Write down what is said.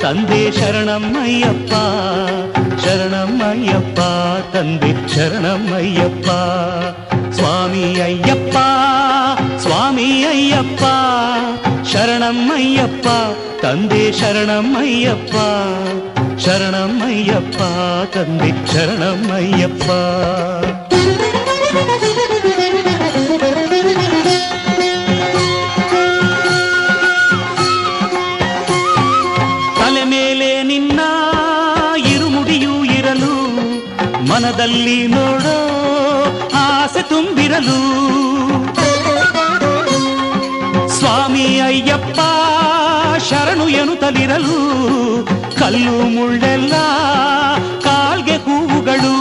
ತಂದೆ ಶರಣಮ್ಮಯ್ಯಪ್ಪ ಶರಣಮ್ಮಯ್ಯಪ್ಪ ತಂದೆ ಶರಣಮ್ಮಯ್ಯಪ್ಪ ಸ್ವಾಮಿ ಅಯ್ಯಪ್ಪ ಸ್ವಾಮಿ ಅಯ್ಯಪ್ಪ ಶರಣಮ್ಮಯ್ಯಪ್ಪ ತಂದೆ ಶರಣಮ್ಮಯ್ಯಪ್ಪ ಶರಣಮ್ಮಯ್ಯಪ್ಪ ತಂದೆ ಶರಣಮ್ಮಯ್ಯಪ್ಪ ತಲೆ ಮೇಲೆ ನಿನ್ನ ಇರುಮುಡಿಯೂ ಇರಲು ಮನದಲ್ಲಿ ನೋಡೋ ಆಸೆ ತುಂಬಿರಲು ಸ್ವಾಮಿ ಅಯ್ಯಪ್ಪ ಶರಣು ಎನ್ನುತ್ತಲಿರಲು ಕಲ್ಲು ಮುಳ್ಳೆಲ್ಲ ಕಾಲ್ಗೆ ಹೂವುಗಳು